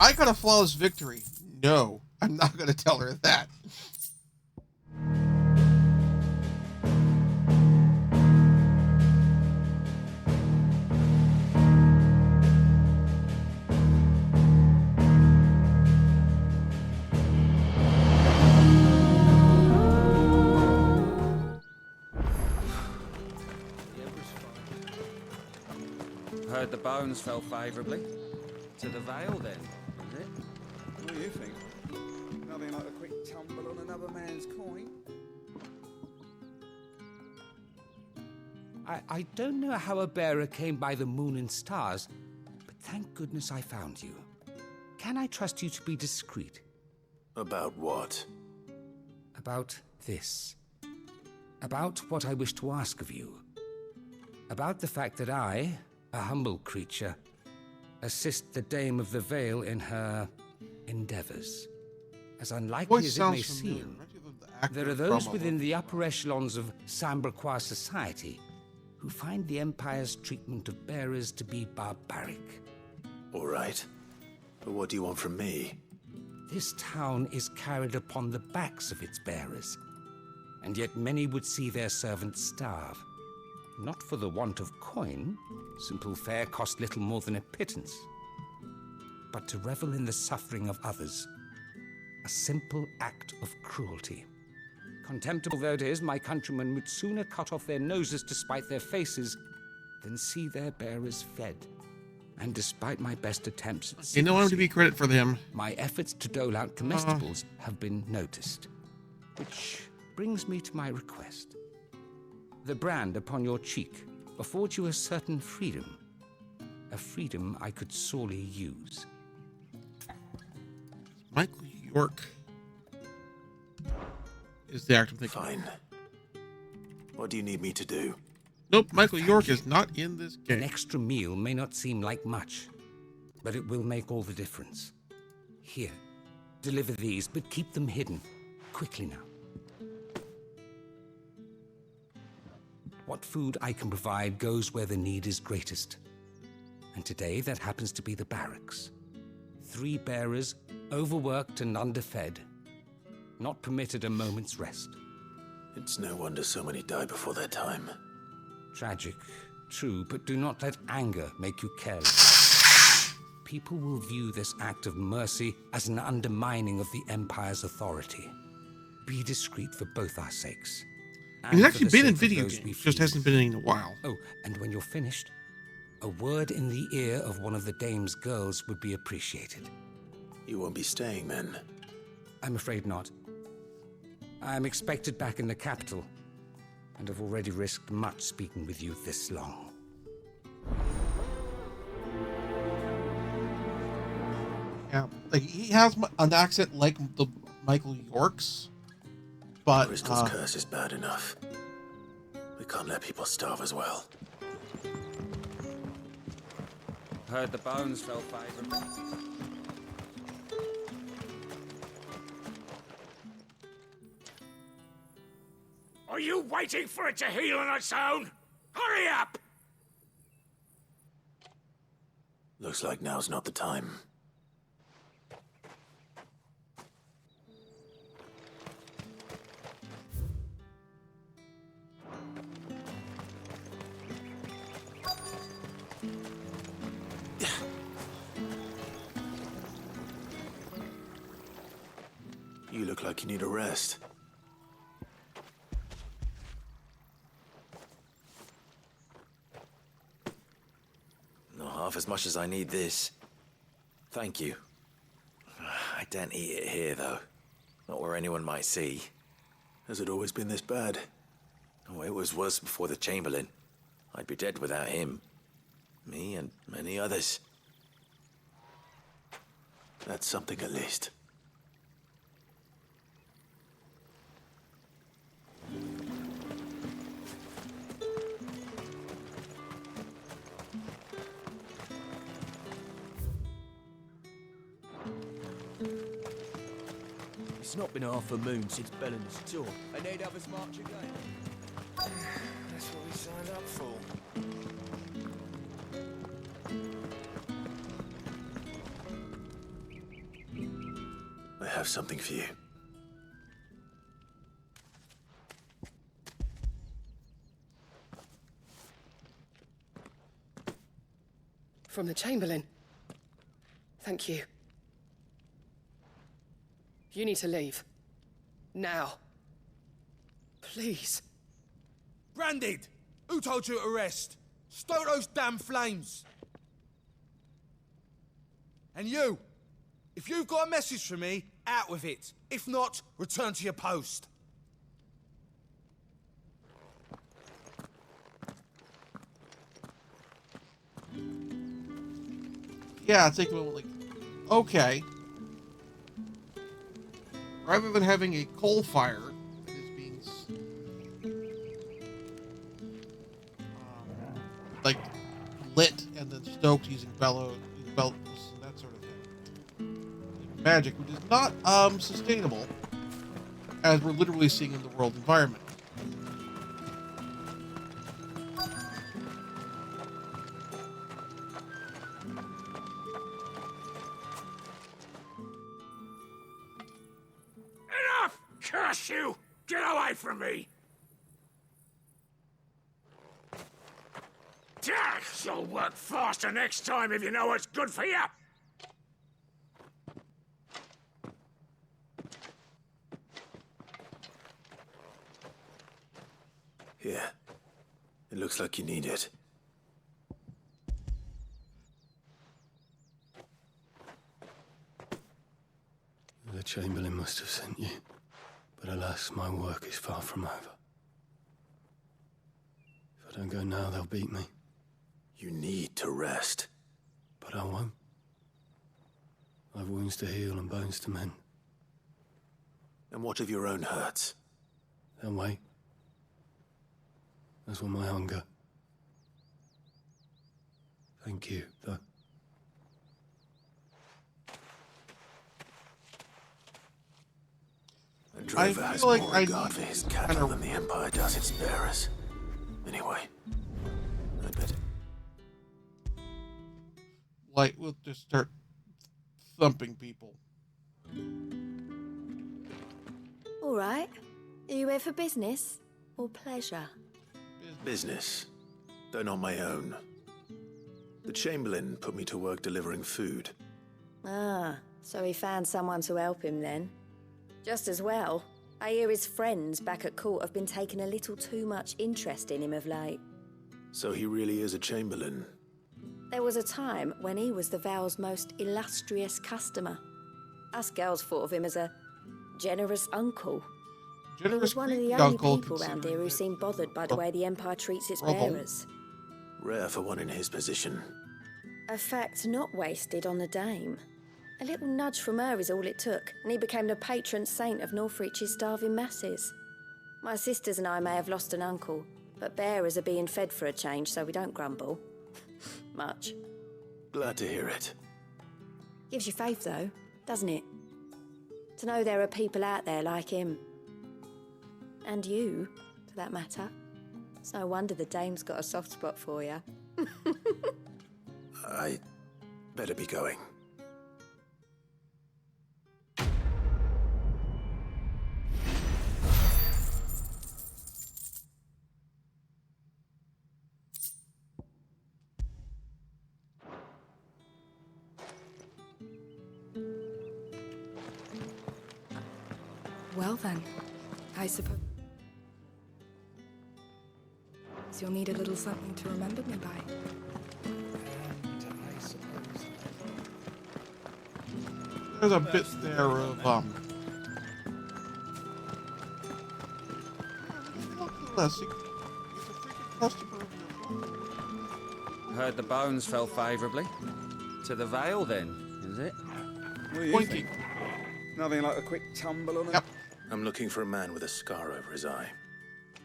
I got a flawless victory. No, I'm not going to tell her that. Heard the bones fell favourably. To the Vale, then, is it? What do you think? Nothing like a quick tumble on another man's coin. I don't know how a bearer came by the moon and stars, but thank goodness I found you. Can I trust you to be discreet? About what? About this. About what I wish to ask of you. About the fact that I, a humble creature, assist the Dame of the Vale in her endeavors. As unlikely as it may seem, there are those within the upper echelons of Samberquois society who find the Empire's treatment of bearers to be barbaric. All right. But what do you want from me? This town is carried upon the backs of its bearers, and yet many would see their servants starve. Not for the want of coin, simple fare cost little more than a pittance, but to revel in the suffering of others, a simple act of cruelty. Contemptible though it is, my countrymen would sooner cut off their noses to spite their faces than see their bearers fed. And despite my best attempts at secrecy, you know I'm to be credit for them. My efforts to dole out comestibles have been noticed. Which brings me to my request. The brand upon your cheek affords you a certain freedom. A freedom I could sorely use. Michael York is the actor I'm thinking. Fine. What do you need me to do? Nope, Michael York is not in this game. An extra meal may not seem like much, but it will make all the difference. Here, deliver these, but keep them hidden. Quickly now. What food I can provide goes where the need is greatest. And today, that happens to be the barracks. 3 bearers, overworked and underfed. Not permitted a moment's rest. It's no wonder so many die before their time. Tragic, true, but do not let anger make you careless. People will view this act of mercy as an undermining of the Empire's authority. Be discreet for both our sakes. He's actually been in video games, just hasn't been in a while. Oh, and when you're finished, a word in the ear of one of the Dame's girls would be appreciated. You won't be staying then? I'm afraid not. I'm expected back in the capital, and have already risked much speaking with you this long. Yeah, like he has an accent like the Michael York's, but Crystal's curse is bad enough. We can't let people starve as well. Heard the bones fell favourably. Are you waiting for it to heal on its own? Hurry up! Looks like now's not the time. You look like you need a rest. Not half as much as I need this. Thank you. I don't eat it here, though. Not where anyone might see. Has it always been this bad? Oh, it was worse before the Chamberlain. I'd be dead without him. Me and many others. That's something at least. It's not been half a moon since Bellen's tour. And they'd have us march again. That's what we signed up for. have something for you. From the Chamberlain. Thank you. You need to leave. Now. Please. Branded! Who told you to rest? Stoke those damn flames! And you! If you've got a message for me, out with it. If not, return to your post. Yeah, it's like, well, like, okay. Rather than having a coal fire that is being, like, lit and then stoked using bellows and that sort of thing. Magic, which is not sustainable, as we're literally seeing in the world environment. Enough! Curse you! Get away from me! You'll work faster next time if you know what's good for you! Here. It looks like you need it. The Chamberlain must have sent you. But alas, my work is far from over. If I don't go now, they'll beat me. You need to rest. But I won't. I've wounds to heal and bones to mend. And what of your own hurts? They'll wait. As will my hunger. Thank you, though. A drover has feel like more I regard need for his to cattle kinda- than the Empire does its bearers. Anyway, I'd better... Like, we'll just start thumping people. All right. Are you here for business or pleasure? Business, though not my own. The Chamberlain put me to work delivering food. Ah, so he found someone to help him then. Just as well. I hear his friends back at court have been taking a little too much interest in him of late. So he really is a Chamberlain. There was a time when he was the Vale's most illustrious customer. Us girls thought of him as a generous uncle. He was one of the only people around here who seemed bothered by the way the Empire treats its bearers. Rare for one in his position. A fact not wasted on the dame. A little nudge from her is all it took, and he became the patron saint of Northreach's starving masses. My sisters and I may have lost an uncle, but bearers are being fed for a change, so we don't grumble. Much. Glad to hear it. Gives you faith, though, doesn't it? To know there are people out there like him. And you, for that matter. It's no wonder the dame's got a soft spot for you. I better be going. Well then, I suppose you'll need a little something to remember me by. There's a bit there of less. He's a freaking customer of your Heard the bones fell favourably. To the Vale, then, is it? What do you pointing. think? Nothing like a quick tumble on it. Yep. I'm looking for a man with a scar over his eye.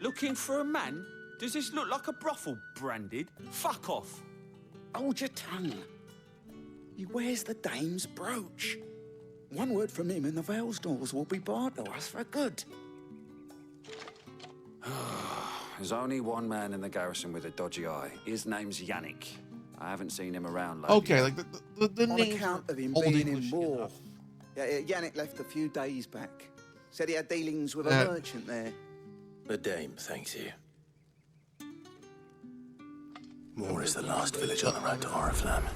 Looking for a man? Does this look like a brothel, Branded? Fuck off. Hold your tongue. He wears the dame's brooch. One word from him and the Vale's doors will be barred to us for good. There's only one man in the garrison with a dodgy eye. His name's Yannick. I haven't seen him around lately. Okay, like the On names account are of him old being English in war. enough. Yeah, Yannick left a few days back. Said he had dealings with a merchant there. The dame thanks you. Moor is the last village on the road to Oriflamme.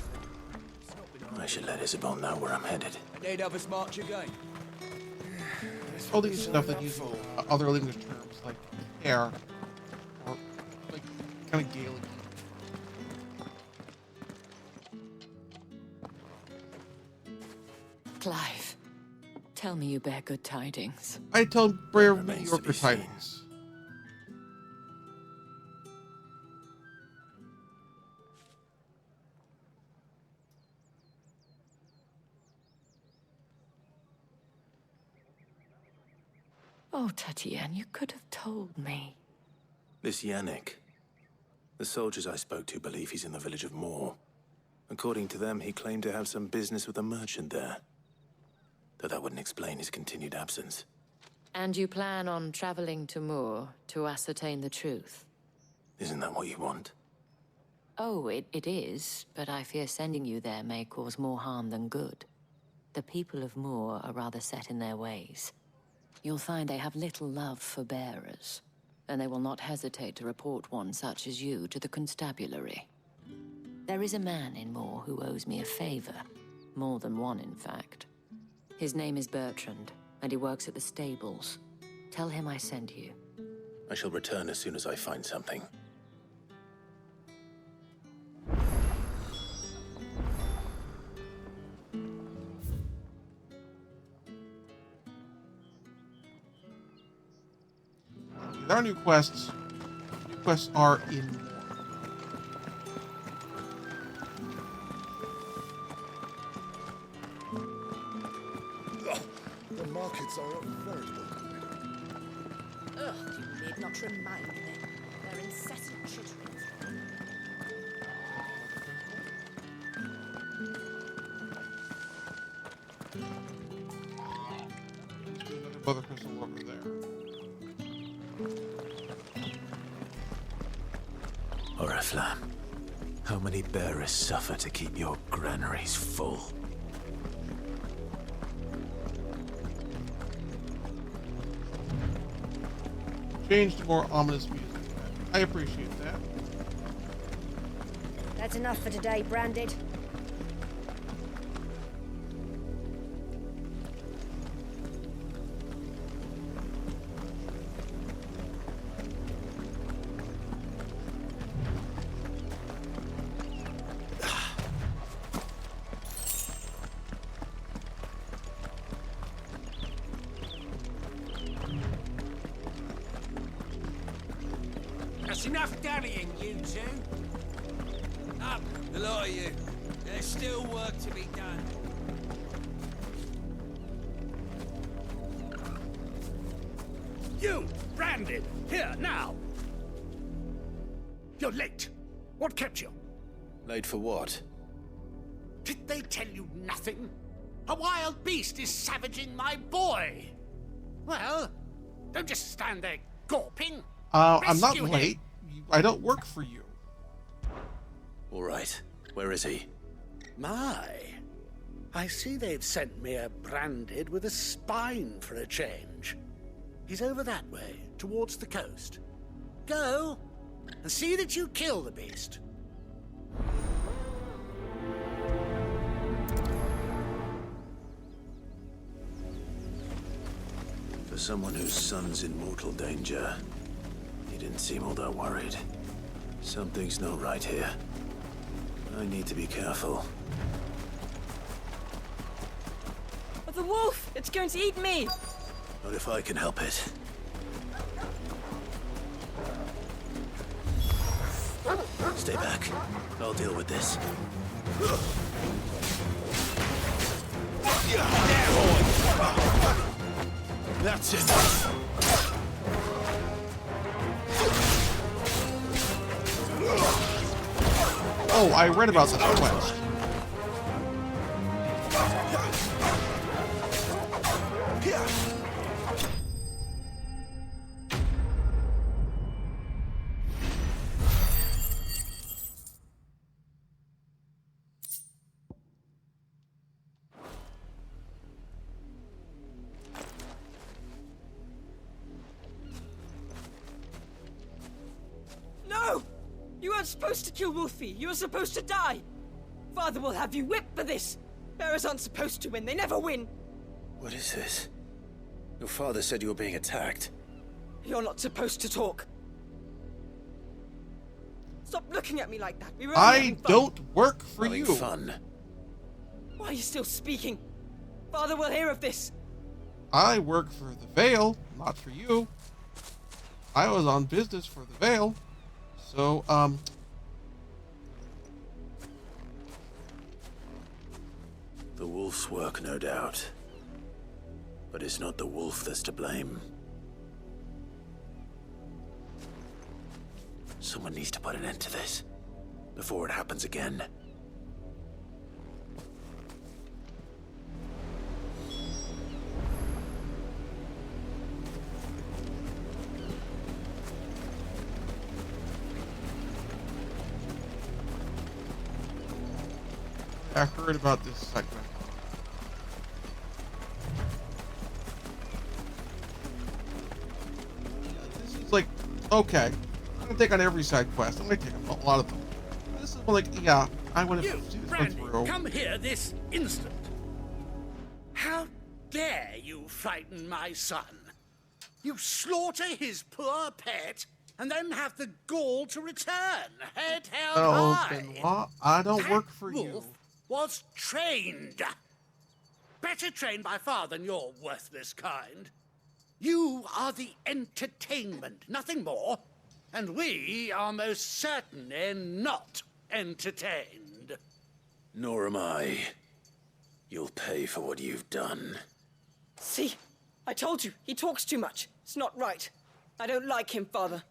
I should let Isabel know where I'm headed. They'd have us march again. All these stuff that use other English terms like hair or like kind of Gaelic. Clive, tell me you bear good tidings. I tell Brer New Yorker tidings. Oh, Tatienne, you could have told me. This Yannick. The soldiers I spoke to believe he's in the village of Moor. According to them, he claimed to have some business with a merchant there. Though that wouldn't explain his continued absence. And you plan on traveling to Moor to ascertain the truth? Isn't that what you want? Oh, it is, but I fear sending you there may cause more harm than good. The people of Moor are rather set in their ways. You'll find they have little love for bearers, and they will not hesitate to report one such as you to the constabulary. There is a man in Moor who owes me a favor. More than one, in fact. His name is Bertrand, and he works at the stables. Tell him I sent you. I shall return as soon as I find something. There are new quests. New quests are in Moor. The markets are a veritable good. Ugh, you need not remind me. Their incessant chitterings. Another crystal over there. Oriflamme, how many bearers suffer to keep your granaries full? Change to more ominous music. I appreciate that. That's enough for today, Branded. That's enough dallying, you two. Up, the lot of you. There's still work to be done. You, Branded, here, now! You're late. What kept you? Late for what? Did they tell you nothing? A wild beast is savaging my boy! Well, don't just stand there gawping. I'm not Rescue him. late. I don't work for you. All right. Where is he? My, I see they've sent me a Branded with a spine for a change. He's over that way, towards the coast. Go, and see that you kill the beast. For someone whose son's in mortal danger, he didn't seem all that worried. Something's not right here. I need to be careful. The wolf! It's going to eat me! Not if I can help it. Stay back. I'll deal with this. That's it. Oh, I read about this quest. You weren't supposed to kill Wolfie. You were supposed to die. Father will have you whipped for this. Bearers aren't supposed to win. They never win. What is this? Your father said you were being attacked. You're not supposed to talk. Stop looking at me like that. We were I don't work for you. Fun. Why are you still speaking? Father will hear of this. I work for the Vale, not for you. I was on business for the Vale. So, The wolf's work, no doubt. But it's not the wolf that's to blame. Someone needs to put an end to this before it happens again. I heard about this segment. This is like, okay, I'm gonna take on every side quest. I'm gonna take on a lot of them. This is like, yeah, I want to see this one through. Come here this instant. How dare you frighten my son? You slaughter his poor pet and then have the gall to return, head held high. Benoit, I don't work for you. Was trained. Better trained by far than your worthless kind. You are the entertainment, nothing more. And we are most certainly not entertained. Nor am I. You'll pay for what you've done. See? I told you, he talks too much. It's not right. I don't like him, Father.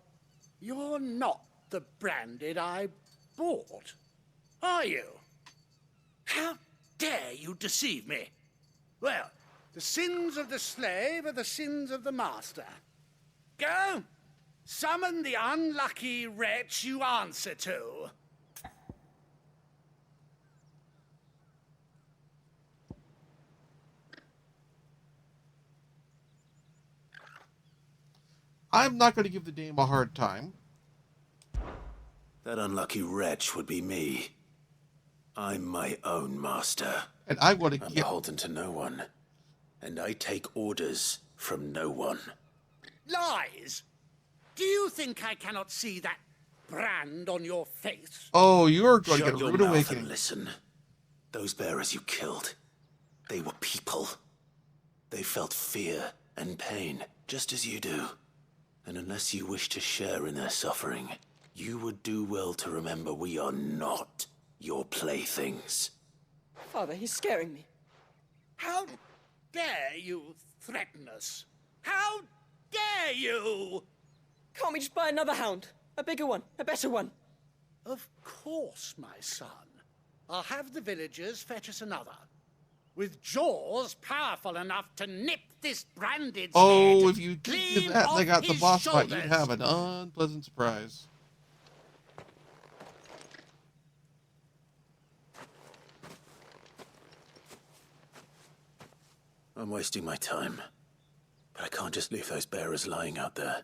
You're not the branded I bought, are you? How dare you deceive me? Well, the sins of the slave are the sins of the master. Go, summon the unlucky wretch you answer to. I'm not going to give the dame a hard time. That unlucky wretch would be me. I'm my own master. And I want to I'm get... beholden to no one. And I take orders from no one. Lies! Do you think I cannot see that brand on your face? Oh, you're going to Shut get a your rude mouth awakening. and listen. Those bearers you killed, they were people. They felt fear and pain, just as you do. And unless you wish to share in their suffering, you would do well to remember we are not your playthings. Father, he's scaring me. How dare you threaten us? How dare you? Can't we just buy another hound? A bigger one, a better one. Of course, my son. I'll have the villagers fetch us another. With jaws powerful enough to nip this branded Oh, if you did clean that and they got the off boss his fight, you'd shoulders. have an unpleasant surprise. I'm wasting my time. But I can't just leave those bearers lying out there.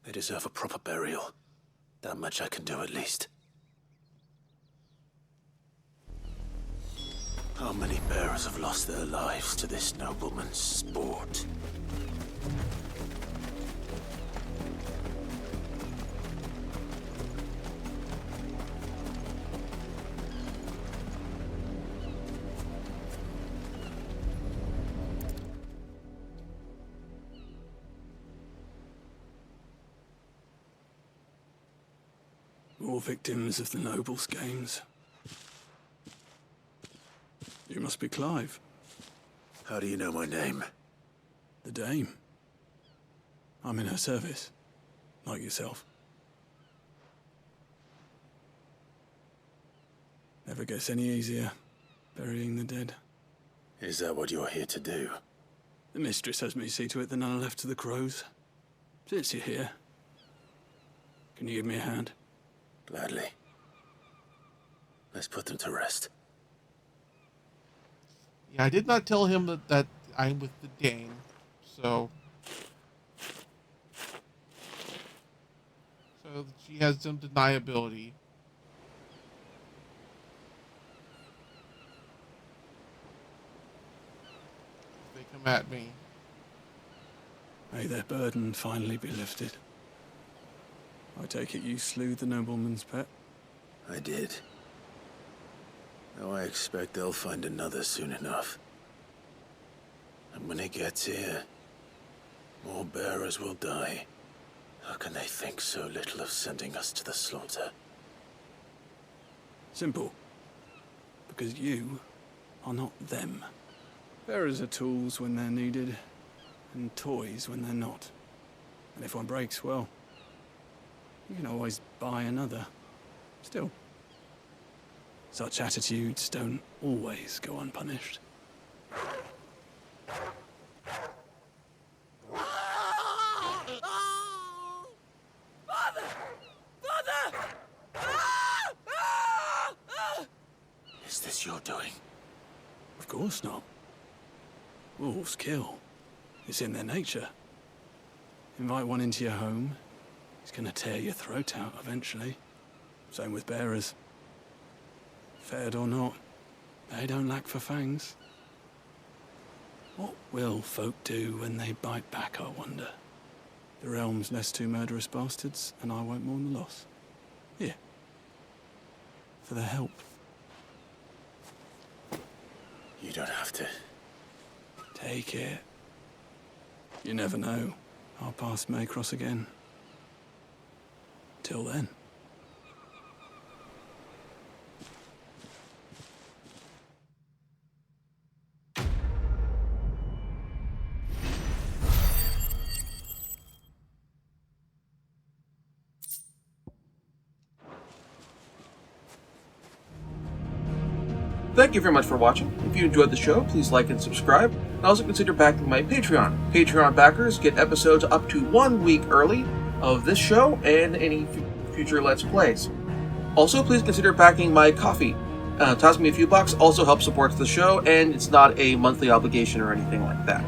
They deserve a proper burial. That much I can do at least. How many bearers have lost their lives to this nobleman's sport? More victims of the nobles' games. You must be Clive. How do you know my name? The Dame. I'm in her service, like yourself. Never gets any easier, burying the dead. Is that what you're here to do? The mistress has me see to it that none are left to the crows. Since you're here, can you give me a hand? Gladly. Let's put them to rest. Yeah, I did not tell him that I'm with the Dane, so So she has some deniability. They come at me. May their burden finally be lifted. I take it you slew the nobleman's pet? I did. Though I expect they'll find another soon enough. And when it gets here, more bearers will die. How can they think so little of sending us to the slaughter? Simple. Because you are not them. Bearers are tools when they're needed, and toys when they're not. And if one breaks, well, you can always buy another. Still, such attitudes don't always go unpunished. Is this your doing? Of course not. Wolves kill. It's in their nature. Invite one into your home, he's gonna tear your throat out eventually. Same with bearers. Fed or not, they don't lack for fangs. What will folk do when they bite back, I wonder? The realm's less two murderous bastards, and I won't mourn the loss. Here. For the help. You don't have to. Take it. You never know. Our paths may cross again. Till then. Thank you very much for watching. If you enjoyed the show, please like and subscribe, and also consider backing my Patreon. Patreon backers get episodes up to 1 week early of this show and any future Let's Plays. Also, please consider backing my Ko-fi. Toss me a few bucks, also helps support the show, and it's not a monthly obligation or anything like that.